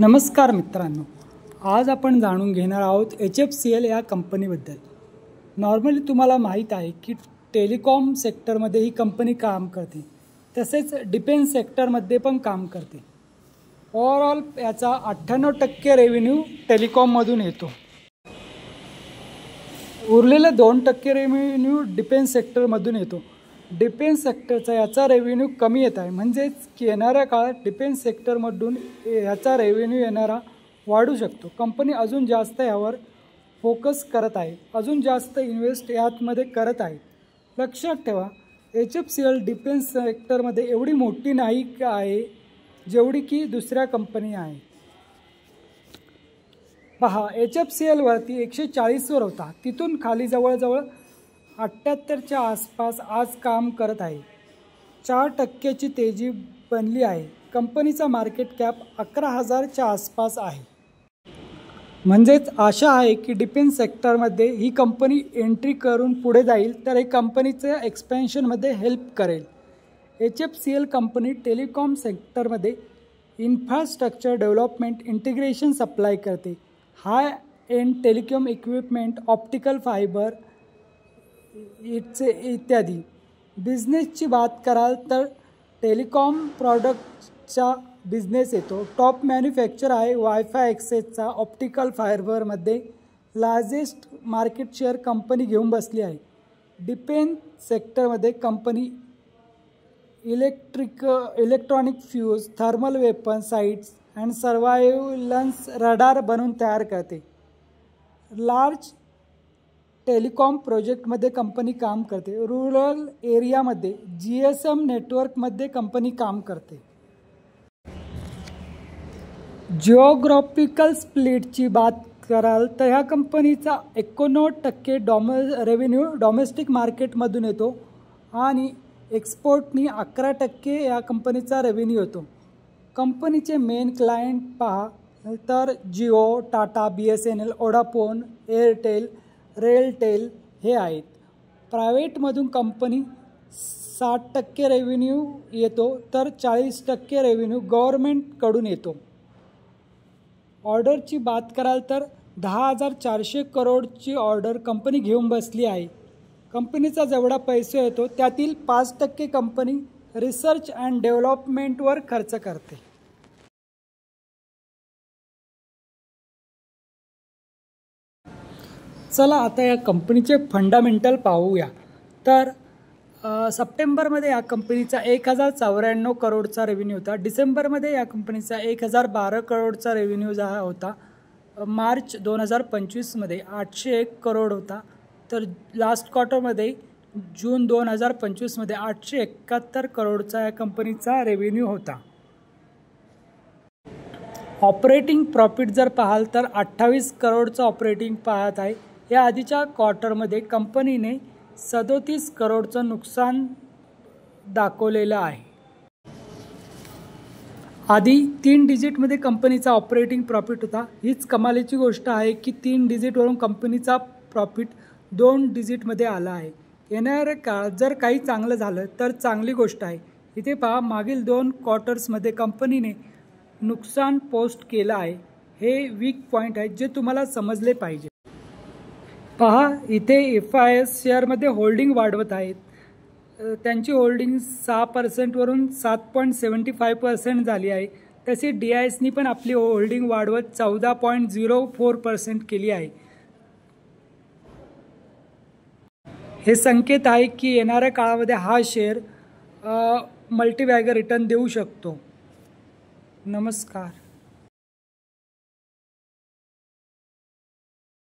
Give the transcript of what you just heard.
नमस्कार मित्रांनो, आज आपण जाणून घेणार आहोत HFCL या कंपनीबद्दल। नॉर्मली तुम्हाला माहीत आहे की टेलिकॉम सेक्टरमध्ये ही कंपनी काम करते, तसेच डिफेन्स सेक्टरमध्ये पण काम करते। ओव्हरऑल याचा 98% रेव्हेन्यू टेलिकॉममधून येतो, उरलेला 2% रेव्हेन्यू डिफेन्स सेक्टरमधून येतो। डिफेन्स सेक्टरचा याचा रेव्हेन्यू कमी येत आहे, म्हणजेच की येणाऱ्या काळात डिफेन्स सेक्टरमधून याचा रेव्हेन्यू येणारा वाढू शकतो। कंपनी अजून जास्त यावर फोकस करत आहे, अजून जास्त इन्व्हेस्ट यामध्ये करत आहे। लक्षात ठेवा, HFCL डिफेन्स सेक्टरमध्ये एवढी मोठी नाही आहे जेवढी की दुसऱ्या कंपनी आहे। पहा, HFCL वरती 140 वर होता, तिथून खाली जवळजवळ 78च्या आसपास आज काम करत आहे। 4%ची तेजी बनली आहे। कंपनीचा मार्केट कॅप 11,000च्या आसपास आहे। म्हणजेच आशा आहे की डिफेन्स सेक्टरमध्ये ही कंपनी एंट्री करून पुढे जाईल, तर हे कंपनीच्या एक्सपेन्शनमध्ये हेल्प करेल। HFCL कंपनी टेलिकॉम सेक्टरमध्ये इन्फ्रास्ट्रक्चर डेव्हलपमेंट, इंटिग्रेशन सप्लाय करते। High end telecom equipment, optical fibre इत्यादी। बिझनेसची बात कराल तर टेलिकॉम प्रॉडक्टचा बिझनेस येतो। टॉप मॅन्युफॅक्चर आहे वायफाय ॲक्सेसचा। ऑप्टिकल फायबरमध्ये लार्जेस्ट मार्केट शेअर कंपनी घेऊन बसली आहे। डिफेन्स सेक्टरमध्ये company electronic fuse, thermal weapon sights and surveillance radar बनवून तयार करते। लार्ज टेलिकॉम प्रोजेक्टमध्ये कंपनी काम करते। रूरल एरियामध्ये GSM नेटवर्कमध्ये कंपनी काम करते। जिओग्राफिकल स्प्लिटची बात कराल तर ह्या कंपनीचा 89% रेव्हेन्यू डोमेस्टिक मार्केटमधून येतो आणि एक्सपोर्टनी 11% या कंपनीचा रेव्हेन्यू येतो। कंपनीचे मेन क्लायंट पहा तर Jio, Tata, BSNL, Vodafone, Airtel, RailTel हे आहेत। प्रायव्हेटमधून कंपनी 60% रेव्हेन्यू येतो, तर 40% रेव्हेन्यू गव्हर्नमेंटकडून येतो। ऑर्डरची बात कराल तर 10,400 करोडची ऑर्डर कंपनी घेऊन बसली आहे। कंपनीचा जेवढा पैसा येतो त्यातील 5% कंपनी रिसर्च अँड डेव्हलपमेंटवर खर्च करते। चला आता या कंपनीचे फंडामेंटल पाहूया। तर सप्टेंबरमध्ये या कंपनीचा 1,094 करोडचा रेव्हेन्यू होता। डिसेंबरमध्ये या कंपनीचा 1,012 करोडचा रेव्हेन्यू होता। मार्च 2025मध्ये 801 करोड होता, तर लास्ट क्वार्टरमध्ये जून 2025मध्ये 871 करोडचा या कंपनीचा रेव्हेन्यू होता। ऑपरेटिंग प्रॉफिट जर पाहाल तर 28 करोडचा ऑपरेटिंग पाहत आहे। या आधीच्या क्वार्टरमध्ये कंपनीने 37 करोडचं नुकसान दाखवलेलं आहे। आधी 3 डिजिटमध्ये कंपनीचा ऑपरेटिंग प्रॉफिट होता। हीच कमालीची गोष्ट आहे की 3 डिजिटवरून कंपनीचा प्रॉफिट 2 डिजिटमध्ये आला आहे। येणाऱ्या काळात जर काही चांगलं झालं तर चांगली गोष्ट आहे। इथे पहा, मागील 2 क्वार्टर्समध्ये कंपनीने नुकसान पोस्ट केलं आहे। हे वीक पॉईंट आहेत जे तुम्हाला समजले पाहिजे। पहा, इथे FIS शेअरमध्ये होल्डिंग वाढवत आहेत। त्यांची होल्डिंग 6% वरून 7.75% झाली आहे। तसे DISनी पण आपली होल्डिंग वाढवत 14.04% केली आहे। हे संकेत आहे की येणाऱ्या काळामध्ये हा शेअर मल्टीबॅगर रिटर्न देऊ शकतो। नमस्कार।